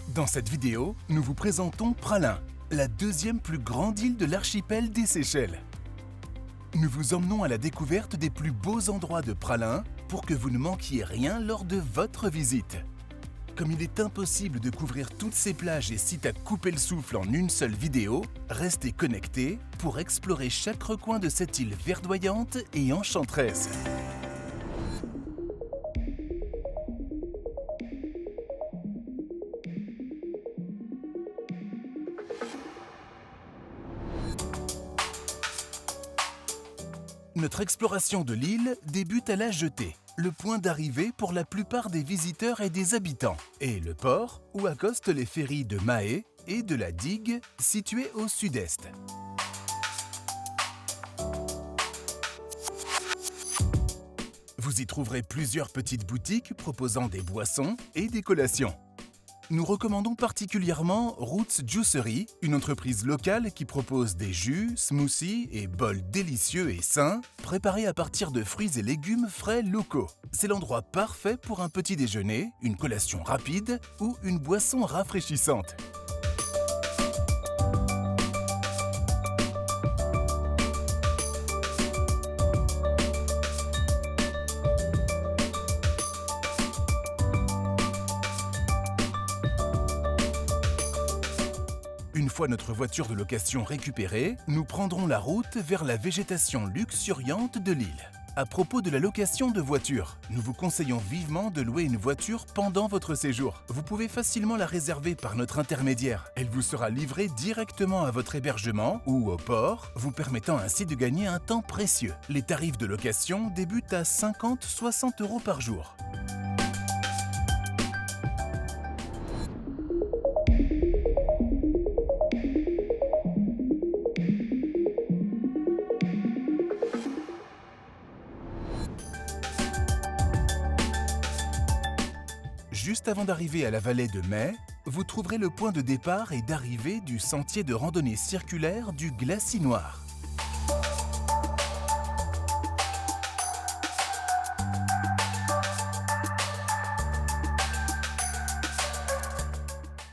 Dans cette vidéo, nous vous présentons Praslin, la deuxième plus grande île de l'archipel des Seychelles. Nous vous emmenons à la découverte des plus beaux endroits de Praslin pour que vous ne manquiez rien lors de votre visite. Comme il est impossible de couvrir toutes ces plages et sites à couper le souffle en une seule vidéo, restez connectés pour explorer chaque recoin de cette île verdoyante et enchanteresse. Notre exploration de l'île débute à la jetée, le point d'arrivée pour la plupart des visiteurs et des habitants, et le port où accostent les ferries de Mahé et de la digue située au sud-est. Vous y trouverez plusieurs petites boutiques proposant des boissons et des collations. Nous recommandons particulièrement Roots Juicery, une entreprise locale qui propose des jus, smoothies et bols délicieux et sains, préparés à partir de fruits et légumes frais locaux. C'est l'endroit parfait pour un petit déjeuner, une collation rapide ou une boisson rafraîchissante. Une fois notre voiture de location récupérée, nous prendrons la route vers la végétation luxuriante de l'île. À propos de la location de voitures, nous vous conseillons vivement de louer une voiture pendant votre séjour. Vous pouvez facilement la réserver par notre intermédiaire. Elle vous sera livrée directement à votre hébergement ou au port, vous permettant ainsi de gagner un temps précieux. Les tarifs de location débutent à 50-60 € par jour. Juste avant d'arriver à la vallée de Mai, vous trouverez le point de départ et d'arrivée du sentier de randonnée circulaire du Glacis Noir.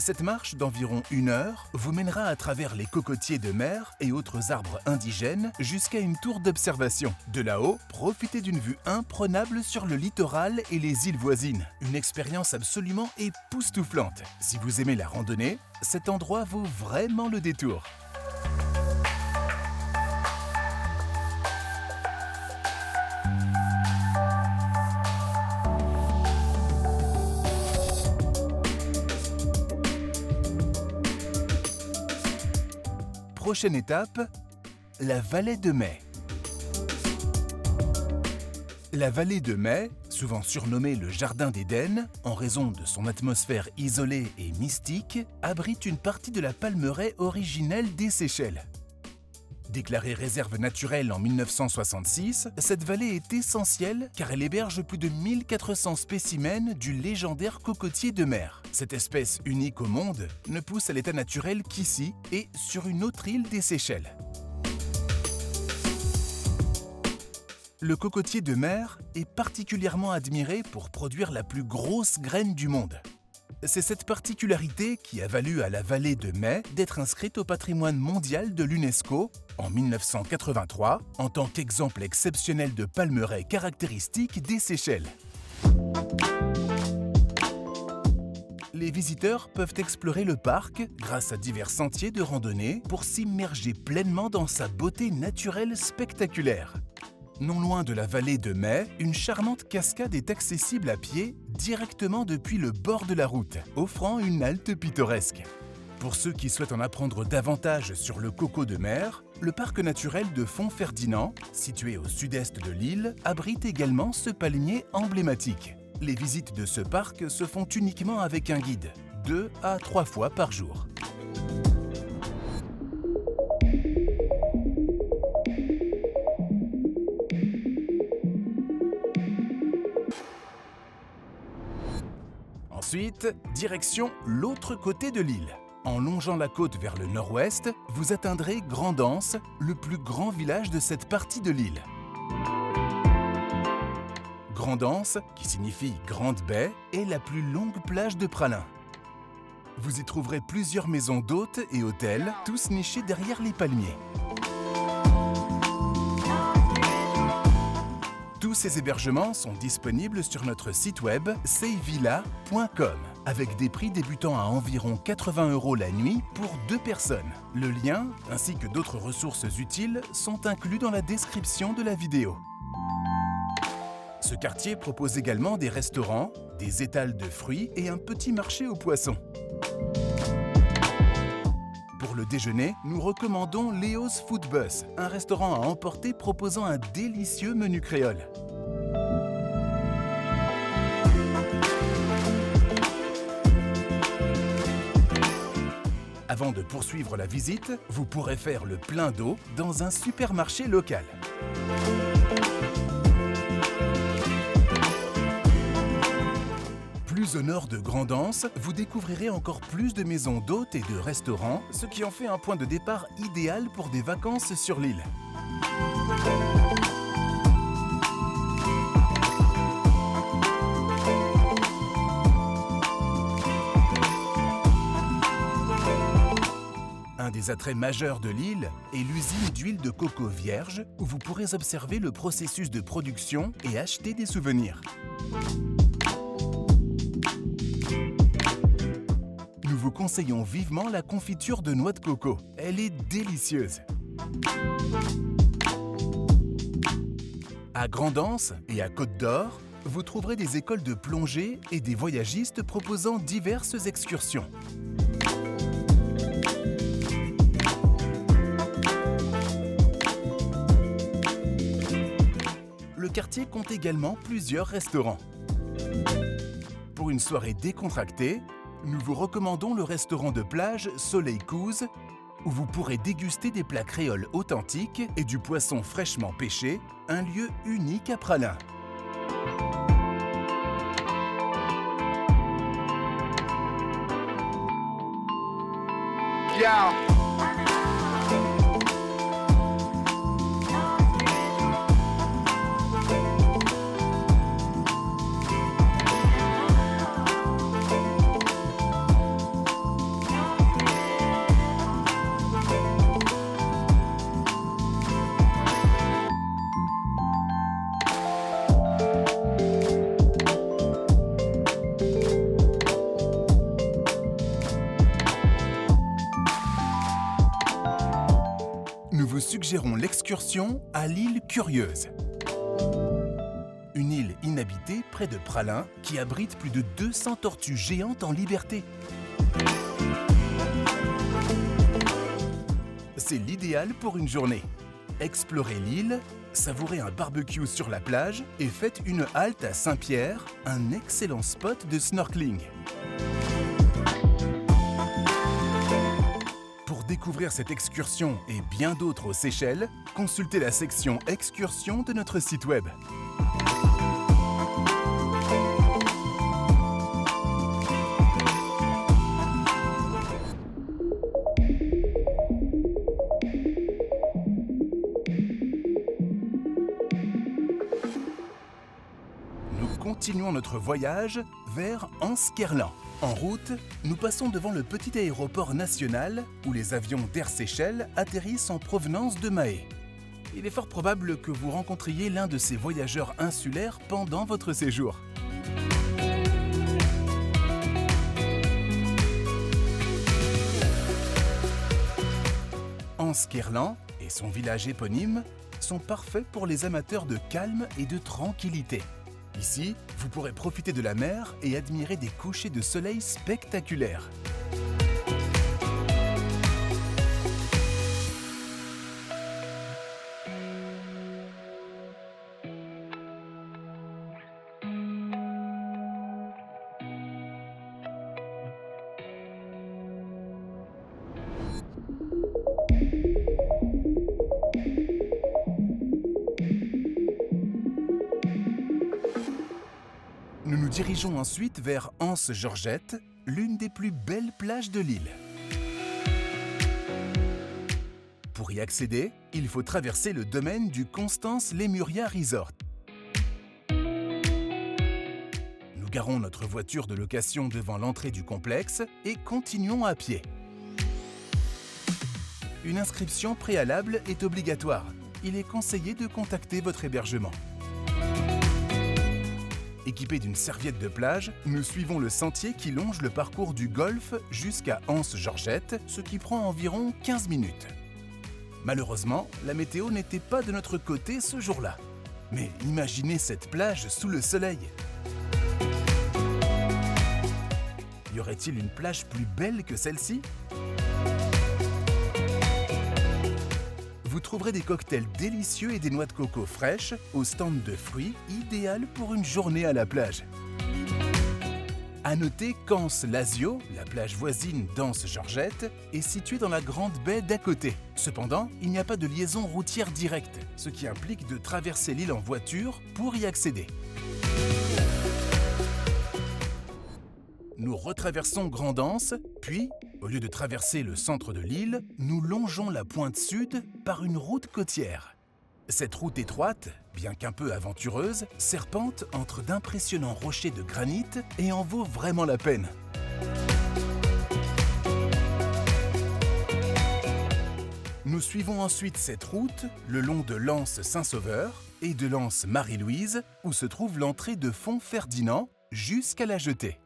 Cette marche d'environ 1 heure vous mènera à travers les cocotiers de mer et autres arbres indigènes jusqu'à une tour d'observation. De là-haut, profitez d'une vue imprenable sur le littoral et les îles voisines. Une expérience absolument époustouflante. Si vous aimez la randonnée, cet endroit vaut vraiment le détour. Prochaine étape, la vallée de Mai. La vallée de Mai, souvent surnommée le Jardin d'Éden, en raison de son atmosphère isolée et mystique, abrite une partie de la palmeraie originelle des Seychelles. Déclarée réserve naturelle en 1966, cette vallée est essentielle car elle héberge plus de 1400 spécimens du légendaire cocotier de mer. Cette espèce unique au monde ne pousse à l'état naturel qu'ici et sur une autre île des Seychelles. Le cocotier de mer est particulièrement admiré pour produire la plus grosse graine du monde. C'est cette particularité qui a valu à la vallée de Mai d'être inscrite au patrimoine mondial de l'UNESCO en 1983 en tant qu'exemple exceptionnel de palmeraie caractéristique des Seychelles. Les visiteurs peuvent explorer le parc grâce à divers sentiers de randonnée pour s'immerger pleinement dans sa beauté naturelle spectaculaire. Non loin de la vallée de Mai, une charmante cascade est accessible à pied directement depuis le bord de la route, offrant une halte pittoresque. Pour ceux qui souhaitent en apprendre davantage sur le coco de mer, le parc naturel de Font-Ferdinand, situé au sud-est de l'île, abrite également ce palmier emblématique. Les visites de ce parc se font uniquement avec un guide, 2 à 3 fois par jour. Ensuite, direction l'autre côté de l'île. En longeant la côte vers le nord-ouest, vous atteindrez Grand'Anse, le plus grand village de cette partie de l'île. Grand'Anse, qui signifie Grande Baie, est la plus longue plage de Praslin. Vous y trouverez plusieurs maisons d'hôtes et hôtels, tous nichés derrière les palmiers. Tous ces hébergements sont disponibles sur notre site web seivilla.com avec des prix débutant à environ 80 € la nuit pour 2 personnes. Le lien, ainsi que d'autres ressources utiles, sont inclus dans la description de la vidéo. Ce quartier propose également des restaurants, des étals de fruits et un petit marché aux poissons. Pour le déjeuner, nous recommandons Léo's Food Bus, un restaurant à emporter proposant un délicieux menu créole. Avant de poursuivre la visite, vous pourrez faire le plein d'eau dans un supermarché local. Plus au nord de Grand'Anse, vous découvrirez encore plus de maisons d'hôtes et de restaurants, ce qui en fait un point de départ idéal pour des vacances sur l'île. Un des attraits majeurs de l'île est l'usine d'huile de coco vierge, où vous pourrez observer le processus de production et acheter des souvenirs. Nous vous conseillons vivement la confiture de noix de coco. Elle est délicieuse. À Grand'Anse et à Côte-d'Or, vous trouverez des écoles de plongée et des voyagistes proposant diverses excursions. Le quartier compte également plusieurs restaurants. Pour une soirée décontractée, nous vous recommandons le restaurant de plage Soleil Couze, où vous pourrez déguster des plats créoles authentiques et du poisson fraîchement pêché, un lieu unique à Pralin. Yeah. Nous vous suggérons l'excursion à l'île Curieuse. Une île inhabitée près de Pralin qui abrite plus de 200 tortues géantes en liberté. C'est l'idéal pour une journée. Explorez l'île, savourez un barbecue sur la plage et faites une halte à Saint-Pierre, un excellent spot de snorkeling. Pour découvrir cette excursion et bien d'autres aux Seychelles, consultez la section Excursions de notre site web. Nous continuons notre voyage vers Anse-Kerlan. En route, nous passons devant le petit aéroport national où les avions d'Air Seychelles atterrissent en provenance de Mahé. Il est fort probable que vous rencontriez l'un de ces voyageurs insulaires pendant votre séjour. Anse-Kerlan et son village éponyme sont parfaits pour les amateurs de calme et de tranquillité. Ici, vous pourrez profiter de la mer et admirer des couchers de soleil spectaculaires. Nous nous dirigeons ensuite vers Anse-Georgette, l'une des plus belles plages de l'île. Pour y accéder, il faut traverser le domaine du Constance Lemuria Resort. Nous Nous garons notre voiture de location devant l'entrée du complexe et continuons à pied. Une inscription préalable est obligatoire. Il est conseillé de contacter votre hébergement. Équipés d'une serviette de plage, nous suivons le sentier qui longe le parcours du golfe jusqu'à Anse-Georgette, ce qui prend environ 15 minutes. Malheureusement, la météo n'était pas de notre côté ce jour-là. Mais imaginez cette plage sous le soleil. Y aurait-il une plage plus belle que celle-ci ? Vous trouverez des cocktails délicieux et des noix de coco fraîches au stand de fruits, idéal pour une journée à la plage. À noter qu'Anse-Lazio, la plage voisine d'Anse-Georgette, est située dans la grande baie d'à côté. Cependant, il n'y a pas de liaison routière directe, ce qui implique de traverser l'île en voiture pour y accéder. Nous retraversons Grande-Anse, puis, au lieu de traverser le centre de l'île, nous longeons la pointe sud par une route côtière. Cette route étroite, bien qu'un peu aventureuse, serpente entre d'impressionnants rochers de granit et en vaut vraiment la peine. Nous suivons ensuite cette route le long de l'Anse Saint-Sauveur et de l'Anse Marie-Louise, où se trouve l'entrée de Font-Ferdinand, jusqu'à la Jetée.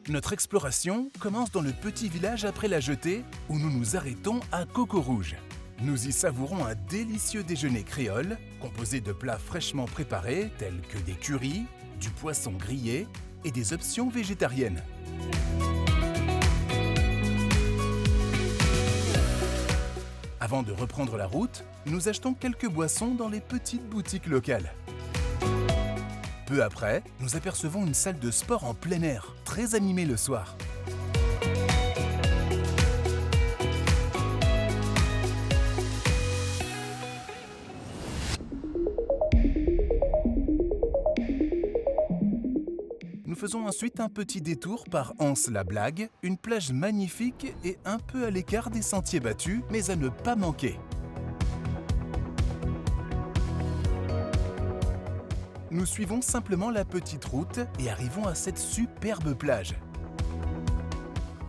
Notre exploration commence dans le petit village après la Jetée, où nous nous arrêtons à Coco Rouge. Nous y savourons un délicieux déjeuner créole, composé de plats fraîchement préparés tels que des currys, du poisson grillé et des options végétariennes. Avant de reprendre la route, nous achetons quelques boissons dans les petites boutiques locales. Peu après, nous apercevons une salle de sport en plein air, très animée le soir. Nous faisons ensuite un petit détour par Anse-la-Blague, une plage magnifique et un peu à l'écart des sentiers battus, mais à ne pas manquer. Nous suivons simplement la petite route et arrivons à cette superbe plage.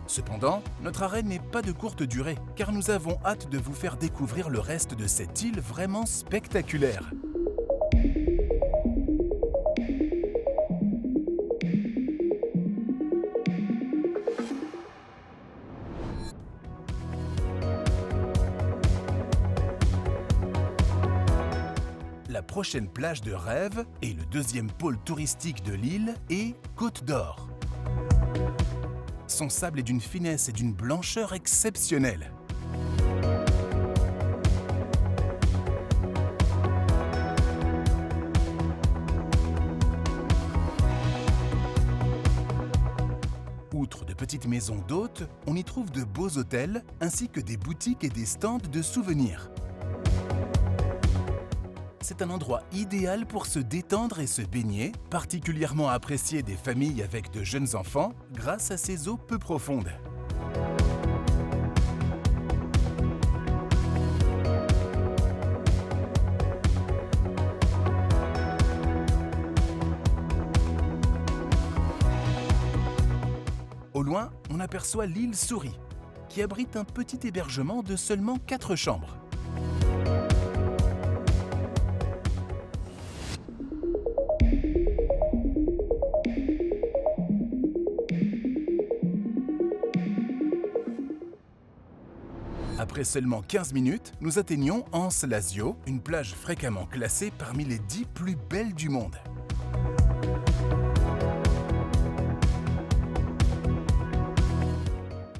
Cependant, notre arrêt n'est pas de courte durée, car nous avons hâte de vous faire découvrir le reste de cette île vraiment spectaculaire. La prochaine plage de rêve et le deuxième pôle touristique de l'île est Côte d'Or. Son sable est d'une finesse et d'une blancheur exceptionnelle. Outre de petites maisons d'hôtes, on y trouve de beaux hôtels ainsi que des boutiques et des stands de souvenirs. C'est un endroit idéal pour se détendre et se baigner, particulièrement apprécié des familles avec de jeunes enfants grâce à ses eaux peu profondes. Au loin, on aperçoit l'île Souris, qui abrite un petit hébergement de seulement 4 chambres. Après seulement 15 minutes, nous atteignons Anse-Lazio, une plage fréquemment classée parmi les 10 plus belles du monde.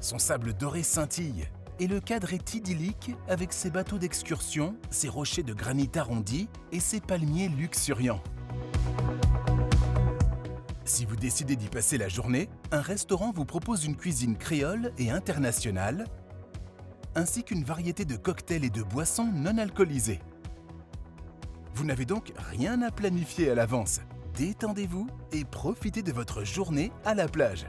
Son sable doré scintille, et le cadre est idyllique avec ses bateaux d'excursion, ses rochers de granit arrondis et ses palmiers luxuriants. Si vous décidez d'y passer la journée, un restaurant vous propose une cuisine créole et internationale, ainsi qu'une variété de cocktails et de boissons non alcoolisées. Vous n'avez donc rien à planifier à l'avance. Détendez-vous et profitez de votre journée à la plage.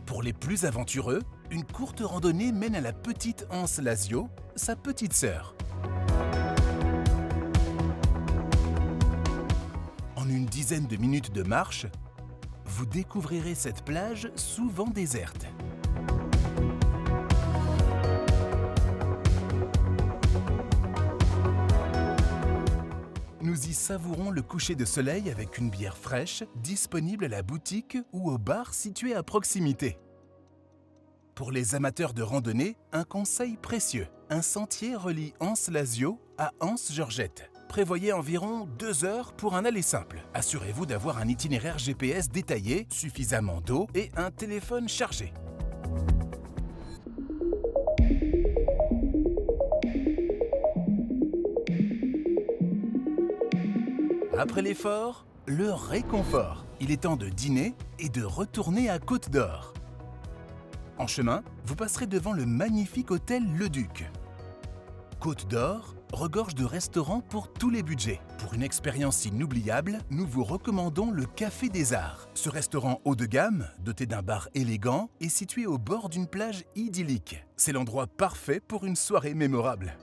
Pour les plus aventureux, une courte randonnée mène à la petite Anse Lazio, sa petite sœur. En une dizaine de minutes de marche, vous découvrirez cette plage souvent déserte. Nous y savourons le coucher de soleil avec une bière fraîche, disponible à la boutique ou au bar situé à proximité. Pour les amateurs de randonnée, un conseil précieux. Un sentier relie Anse Lazio à Anse Georgette. Prévoyez environ 2 heures pour un aller simple. Assurez-vous d'avoir un itinéraire GPS détaillé, suffisamment d'eau et un téléphone chargé. Après l'effort, le réconfort. Il est temps de dîner et de retourner à Côte d'Or. En chemin, vous passerez devant le magnifique hôtel Le Duc. Côte d'Or regorge de restaurants pour tous les budgets. Pour une expérience inoubliable, nous vous recommandons le Café des Arts. Ce restaurant haut de gamme, doté d'un bar élégant, est situé au bord d'une plage idyllique. C'est l'endroit parfait pour une soirée mémorable.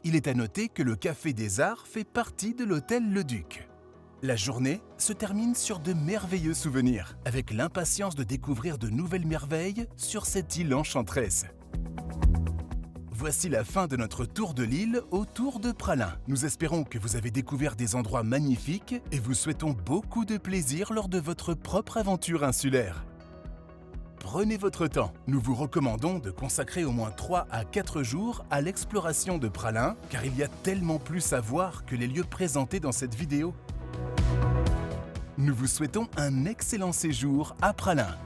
Il est à noter que le Café des Arts fait partie de l'hôtel Le Duc. La journée se termine sur de merveilleux souvenirs, avec l'impatience de découvrir de nouvelles merveilles sur cette île enchanteresse. Voici la fin de notre tour de l'île autour de Pralin. Nous espérons que vous avez découvert des endroits magnifiques et vous souhaitons beaucoup de plaisir lors de votre propre aventure insulaire. Prenez votre temps. Nous vous recommandons de consacrer au moins 3 à 4 jours à l'exploration de Pralin, car il y a tellement plus à voir que les lieux présentés dans cette vidéo. Nous vous souhaitons un excellent séjour à Pralin.